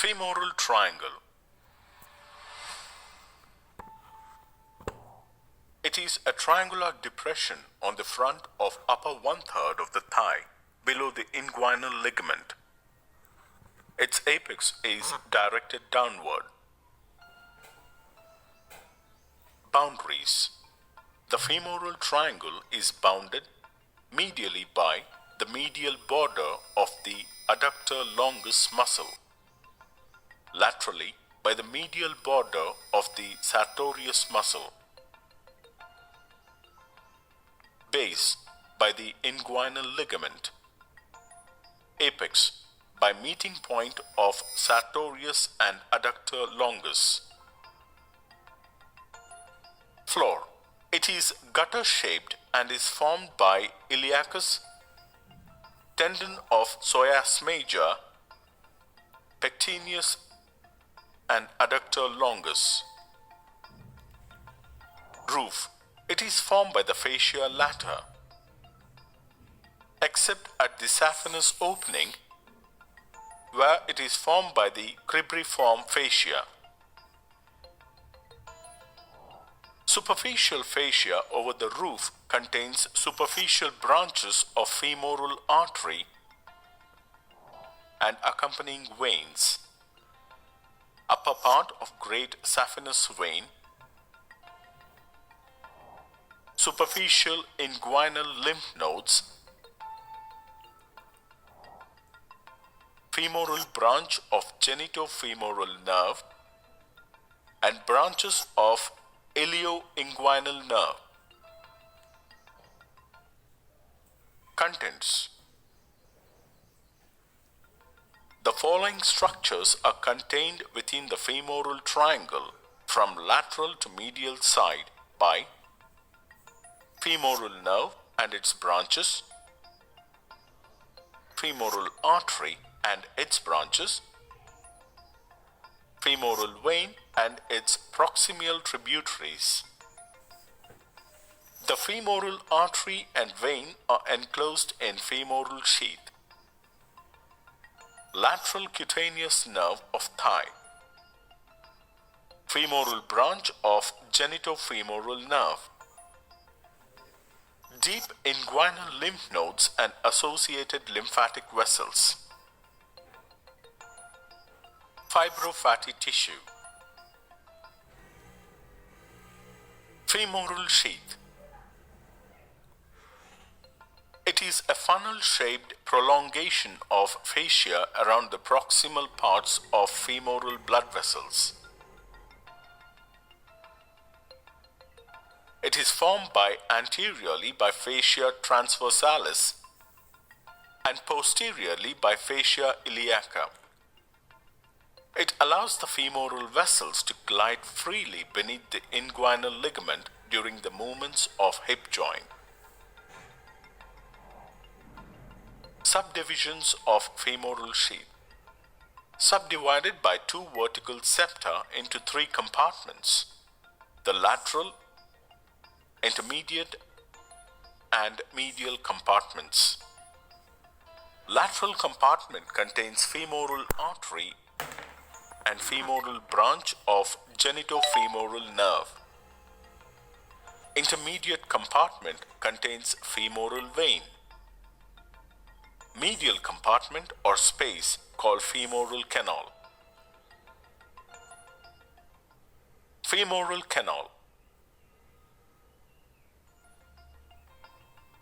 Femoral Triangle. It is a triangular depression on the front of upper one-third of the thigh below the inguinal ligament. Its apex is directed downward. Boundaries. The femoral triangle is bounded medially by the medial border of the adductor longus muscle, laterally by the medial border of the sartorius muscle, base by the inguinal ligament, apex by meeting point of sartorius and adductor longus. Floor. It is gutter-shaped and is formed by iliacus, tendon of psoas major, pectineus and adductor longus. Roof. It is formed by the fascia lata, except at the saphenous opening, where it is formed by the cribriform fascia. Superficial fascia over the roof contains superficial branches of femoral artery and accompanying veins. Upper part of great saphenous vein, superficial inguinal lymph nodes, femoral branch of genitofemoral nerve, and branches of ilioinguinal nerve. Contents. The following structures are contained within the femoral triangle from lateral to medial side by femoral nerve and its branches, femoral artery and its branches, femoral vein and its proximal tributaries. The femoral artery and vein are enclosed in femoral sheath. Lateral cutaneous nerve of thigh. Femoral branch of genitofemoral nerve. Deep inguinal lymph nodes and associated lymphatic vessels. Fibrofatty tissue. Femoral sheath. It is a funnel-shaped prolongation of fascia around the proximal parts of femoral blood vessels. It is formed anteriorly by fascia transversalis and posteriorly by fascia iliaca. It allows the femoral vessels to glide freely beneath the inguinal ligament during the movements of hip joint. Subdivisions of femoral sheath. Subdivided by two vertical septa into three compartments: the lateral, intermediate, and medial compartments. Lateral compartment contains femoral artery and femoral branch of genitofemoral nerve. Intermediate compartment contains femoral vein. Medial compartment or space called femoral canal. Femoral canal.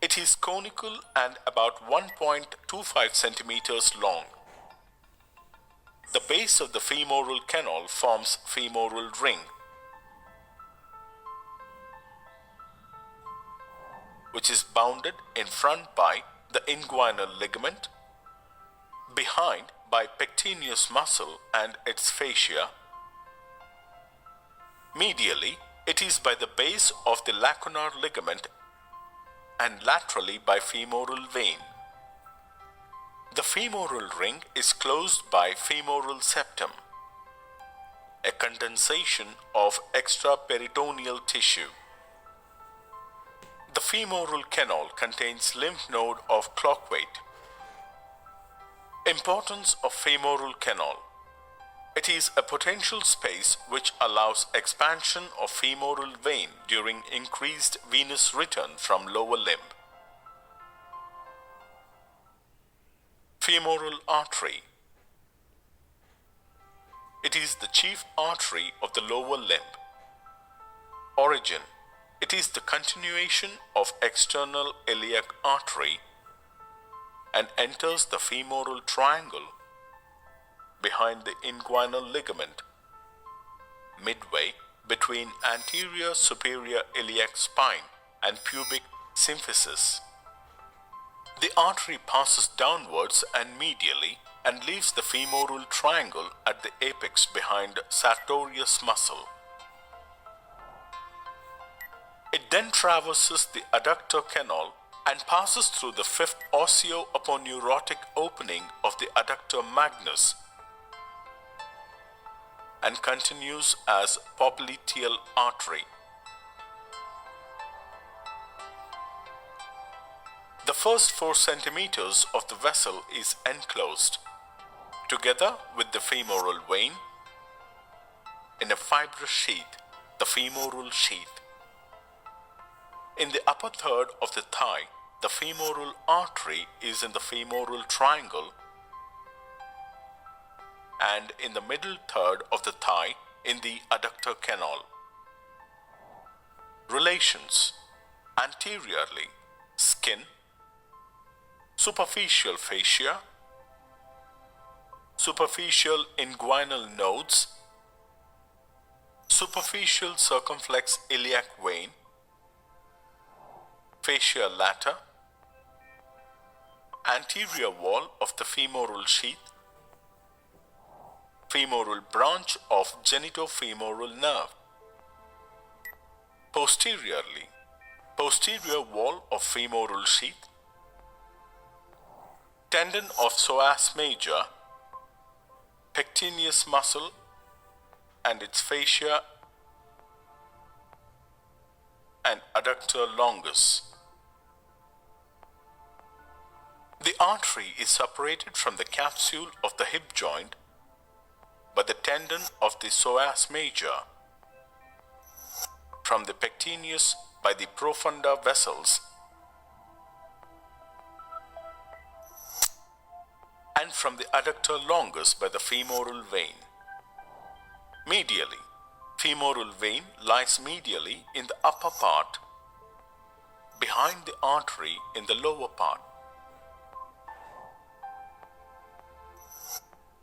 It is conical and about 1.25 centimeters long. The base of the femoral canal forms femoral ring, which is bounded in front by the inguinal ligament, behind by pectineus muscle and its fascia. Medially, it is by the base of the lacunar ligament and laterally by femoral vein. The femoral ring is closed by femoral septum, a condensation of extraperitoneal tissue. The femoral canal contains lymph node of clock weight. Importance of femoral canal. It is a potential space which allows expansion of femoral vein during increased venous return from lower limb. Femoral artery. It is the chief artery of the lower limb. Origin. It is the continuation of external iliac artery and enters the femoral triangle behind the inguinal ligament, midway between anterior superior iliac spine and pubic symphysis. The artery passes downwards and medially and leaves the femoral triangle at the apex behind sartorius muscle. It then traverses the adductor canal and passes through the fifth osseo-aponeurotic opening of the adductor magnus and continues as popliteal artery. The first 4 centimeters of the vessel is enclosed, together with the femoral vein, in a fibrous sheath, the femoral sheath. In the upper third of the thigh, the femoral artery is in the femoral triangle, and in the middle third of the thigh in the adductor canal. Relations. Anteriorly, skin, superficial fascia, superficial inguinal nodes, superficial circumflex iliac vein, fascia lata, anterior wall of the femoral sheath, femoral branch of genitofemoral nerve. Posteriorly, posterior wall of femoral sheath, tendon of psoas major, pectineus muscle and its fascia, and adductor longus. The artery is separated from the capsule of the hip joint by the tendon of the psoas major, from the pectineus by the profunda vessels, and from the adductor longus by the femoral vein. Medially, femoral vein lies medially in the upper part, behind the artery in the lower part.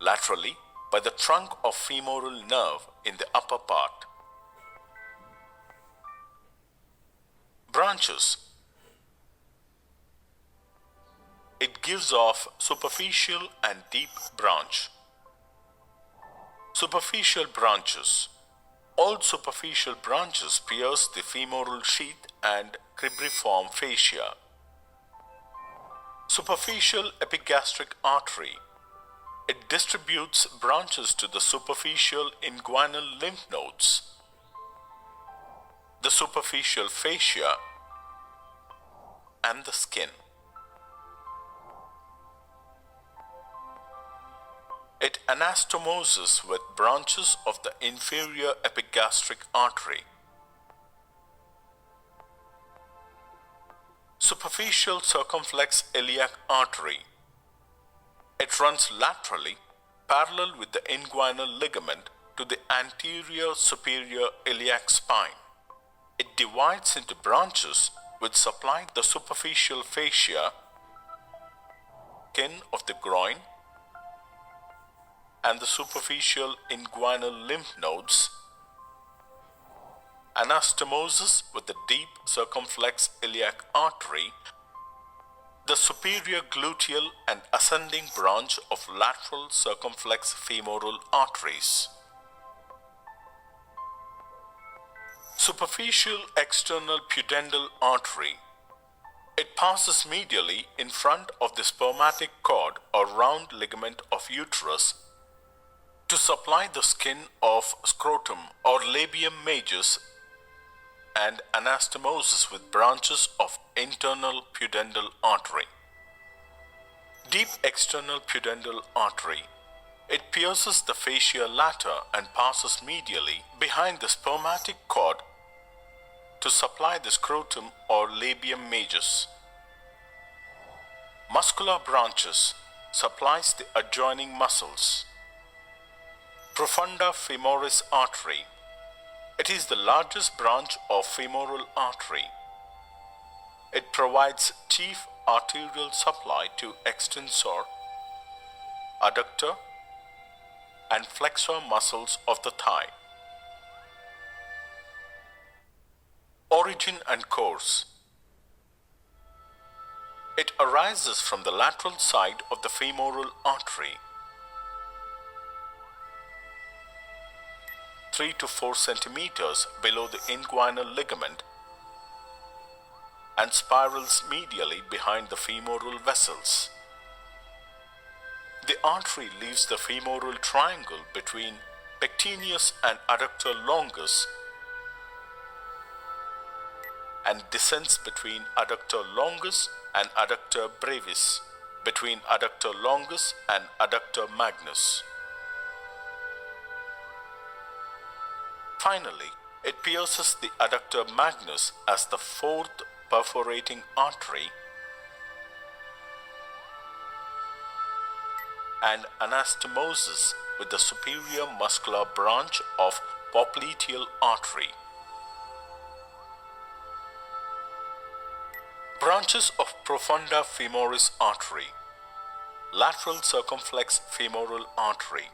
Laterally, by the trunk of femoral nerve in the upper part. Branches. It gives off superficial and deep branch. Superficial branches. All superficial branches pierce the femoral sheath and cribriform fascia. Superficial epigastric artery. It distributes branches to the superficial inguinal lymph nodes, the superficial fascia, and the skin. It anastomoses with branches of the inferior epigastric artery. Superficial circumflex iliac artery. It runs laterally, parallel with the inguinal ligament, to the anterior superior iliac spine. It divides into branches which supply the superficial fascia, skin of the groin, and the superficial inguinal lymph nodes. Anastomoses with the deep circumflex iliac artery, the superior gluteal and ascending branch of lateral circumflex femoral arteries. Superficial external pudendal artery. It passes medially in front of the spermatic cord or round ligament of uterus to supply the skin of scrotum or labium majus, and anastomoses with branches of internal pudendal artery. Deep external pudendal artery. It pierces the fascia lata and passes medially behind the spermatic cord to supply the scrotum or labium majus. Muscular branches supplies the adjoining muscles. Profunda femoris artery. It is the largest branch of femoral artery. It provides chief arterial supply to extensor, adductor, and flexor muscles of the thigh. Origin and course. It arises from the lateral side of the femoral artery, 3 to 4 centimeters below the inguinal ligament, and spirals medially behind the femoral vessels. The artery leaves the femoral triangle between pectineus and adductor longus and descends between adductor longus and adductor brevis, between adductor longus and adductor magnus. Finally, it pierces the adductor magnus as the fourth perforating artery and anastomoses with the superior muscular branch of popliteal artery. Branches of profunda femoris artery. Lateral circumflex femoral artery.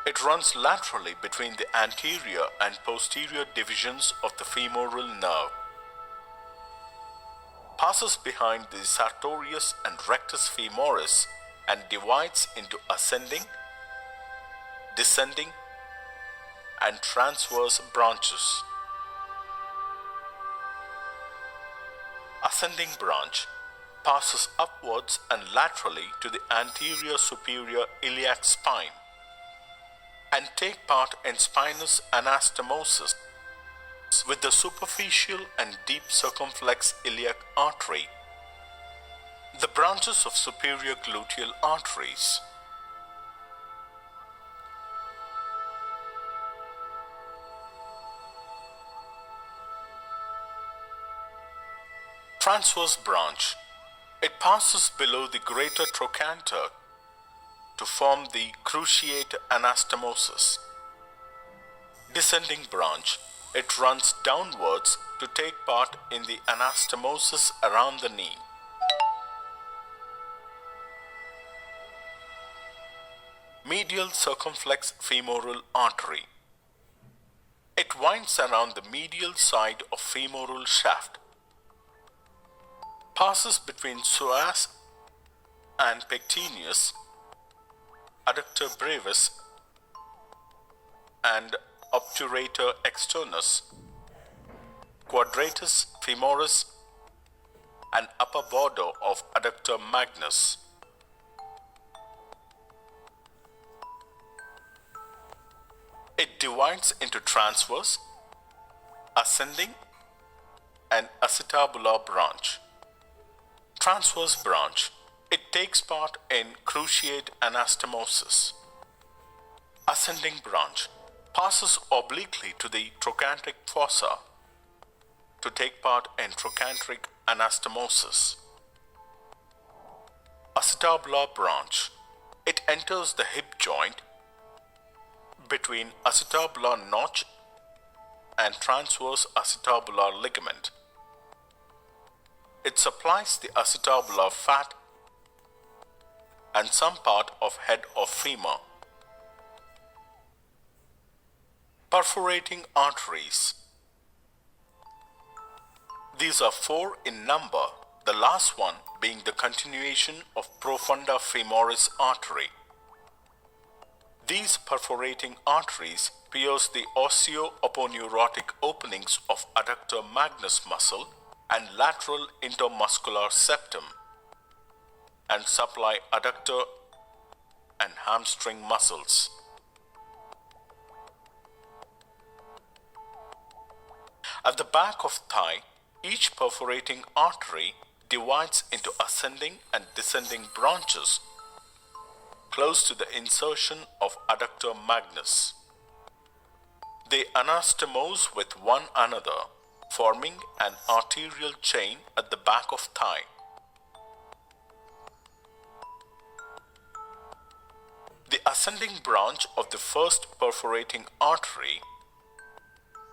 It runs laterally between the anterior and posterior divisions of the femoral nerve. Passes behind the sartorius and rectus femoris and divides into ascending, descending, and transverse branches. Ascending branch passes upwards and laterally to the anterior superior iliac spine and take part in spinous anastomosis with the superficial and deep circumflex iliac artery, the branches of superior gluteal arteries. Transverse branch. It passes below the greater trochanter to form the cruciate anastomosis. Descending branch. It runs downwards to take part in the anastomosis around the knee. Medial circumflex femoral artery. It winds around the medial side of femoral shaft. Passes between psoas and pectineus, adductor brevis, and obturator externus, quadratus femoris, and upper border of adductor magnus. It divides into transverse, ascending, and acetabular branch. Transverse branch. It takes part in cruciate anastomosis. Ascending branch passes obliquely to the trochanteric fossa to take part in trochanteric anastomosis. Acetabular branch. It enters the hip joint between acetabular notch and transverse acetabular ligament. It supplies the acetabular fat and some part of head of femur. Perforating arteries. These are 4 in number, the last one being the continuation of profunda femoris artery. These perforating arteries pierce the osseo-aponeurotic openings of adductor magnus muscle and lateral intermuscular septum and supply adductor and hamstring muscles. At the back of thigh, each perforating artery divides into ascending and descending branches close to the insertion of adductor magnus. They anastomose with one another, forming an arterial chain at the back of thigh. The ascending branch of the first perforating artery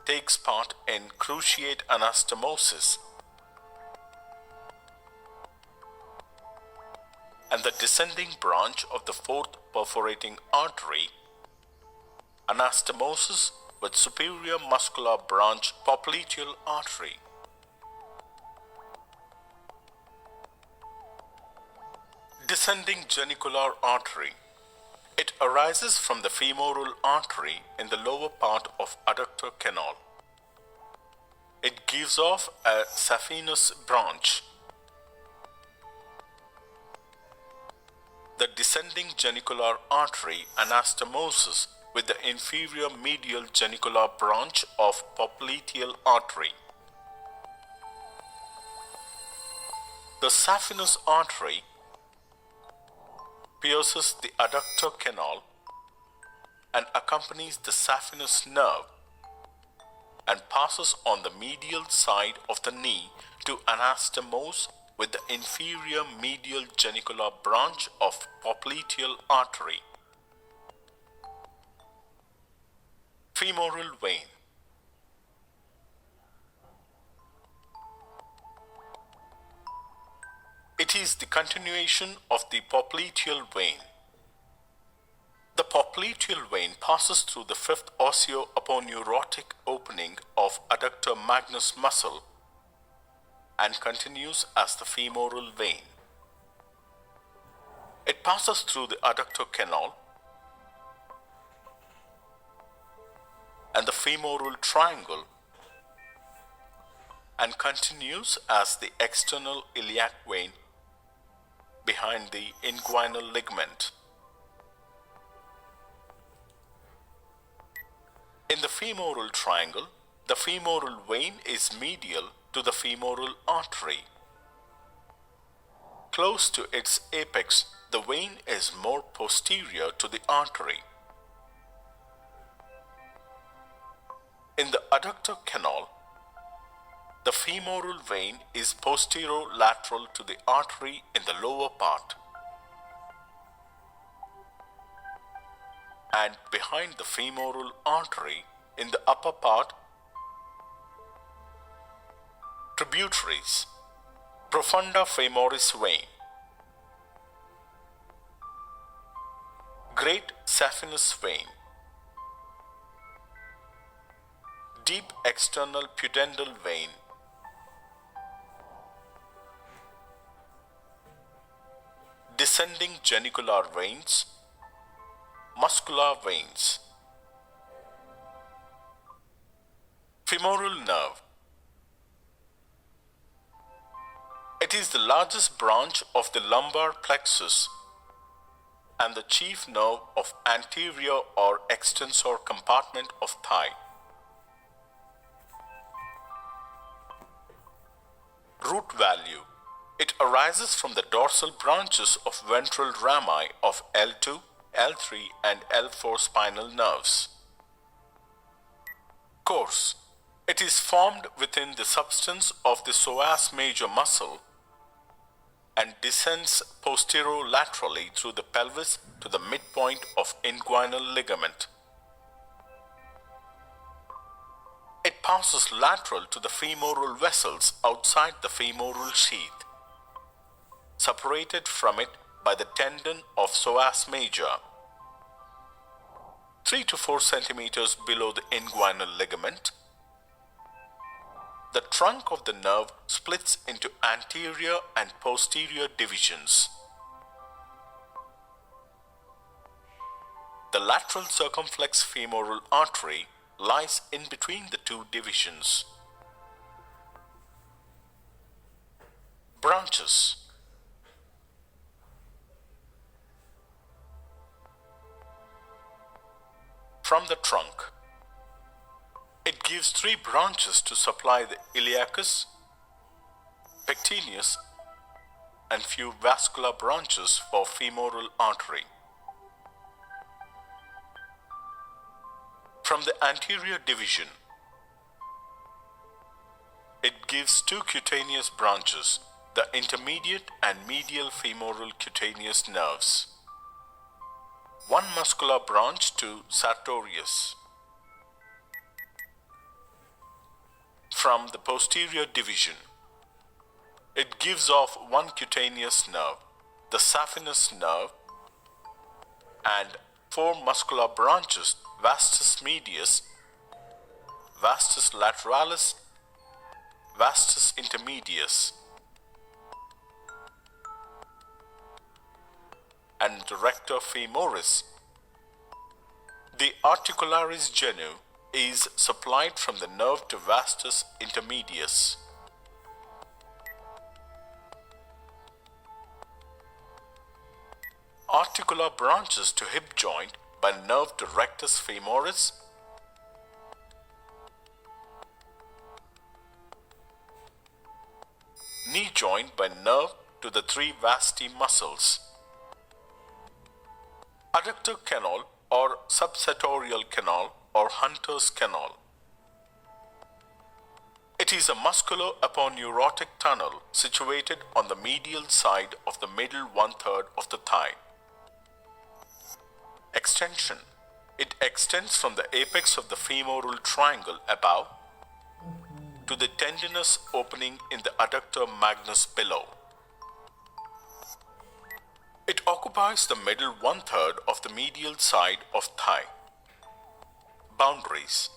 takes part in cruciate anastomosis, and the descending branch of the fourth perforating artery anastomosis with superior muscular branch popliteal artery. Descending genicular artery. It arises from the femoral artery in the lower part of adductor canal. It gives off a saphenous branch. The descending genicular artery anastomoses with the inferior medial genicular branch of popliteal artery. The saphenous artery pierces the adductor canal and accompanies the saphenous nerve and passes on the medial side of the knee to anastomose with the inferior medial genicular branch of popliteal artery. Femoral vein. It is the continuation of the popliteal vein. The popliteal vein passes through the fifth osseo-aponeurotic opening of adductor magnus muscle and continues as the femoral vein. It passes through the adductor canal and the femoral triangle and continues as the external iliac vein behind the inguinal ligament. In the femoral triangle, the femoral vein is medial to the femoral artery. Close to its apex, the vein is more posterior to the artery. In the adductor canal, the femoral vein is posterolateral to the artery in the lower part and behind the femoral artery in the upper part. Tributaries. Profunda femoris vein, great saphenous vein, deep external pudendal vein, descending genicular veins, muscular veins. Femoral nerve. It is the largest branch of the lumbar plexus and the chief nerve of anterior or extensor compartment of thigh. Root value. It arises from the dorsal branches of ventral rami of L2, L3 and L4 spinal nerves. Course. It is formed within the substance of the psoas major muscle and descends posterolaterally through the pelvis to the midpoint of inguinal ligament. It passes lateral to the femoral vessels outside the femoral sheath, separated from it by the tendon of psoas major, 3 to 4 centimeters below the inguinal ligament. The trunk of the nerve splits into anterior and posterior divisions. The lateral circumflex femoral artery lies in between the two divisions. Branches. From the trunk. It gives 3 branches to supply the iliacus, pectineus, and few vascular branches for femoral artery. From the anterior division, it gives two cutaneous branches, the intermediate and medial femoral cutaneous nerves, one muscular branch to sartorius. From the posterior division, it gives off one cutaneous nerve, the saphenous nerve, and four muscular branches, vastus medius, vastus lateralis, vastus intermedius, and the rector femoris. The articularis genu is supplied from the nerve to vastus intermedius. Articular branches to hip joint by nerve to rectus femoris, knee joint by nerve to the three vasti muscles, adductor canal or subsartorial canal or Hunter's canal. It is a musculo-aponeurotic tunnel situated on the medial side of the middle one-third of the thigh. Extension. It extends from the apex of the femoral triangle above to the tendinous opening in the adductor magnus below. It occupies the middle one-third of the medial side of thigh. Boundaries.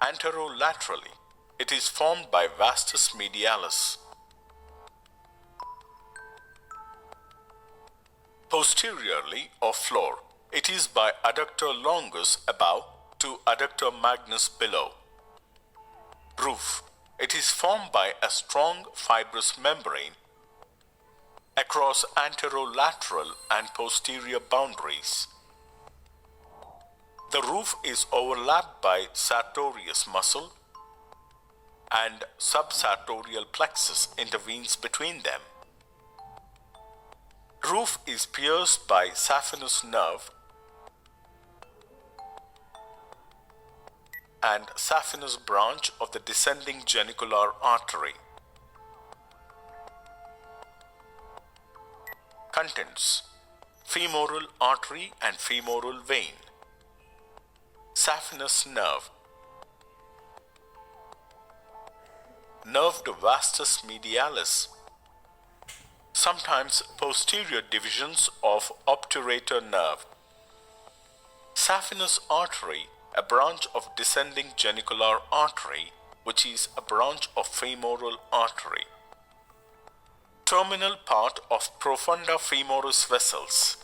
Anterolaterally, it is formed by vastus medialis. Posteriorly or floor, it is by adductor longus above to adductor magnus below. Roof. It is formed by a strong fibrous membrane across anterolateral and posterior boundaries. The roof is overlapped by sartorius muscle and subsartorial plexus intervenes between them. Roof is pierced by saphenous nerve and saphenous branch of the descending genicular artery. Contents: femoral artery and femoral vein, saphenous nerve, nerve to vastus medialis, sometimes posterior divisions of obturator nerve, saphenous artery, a branch of descending genicular artery, which is a branch of femoral artery. Terminal part of profunda femoris vessels.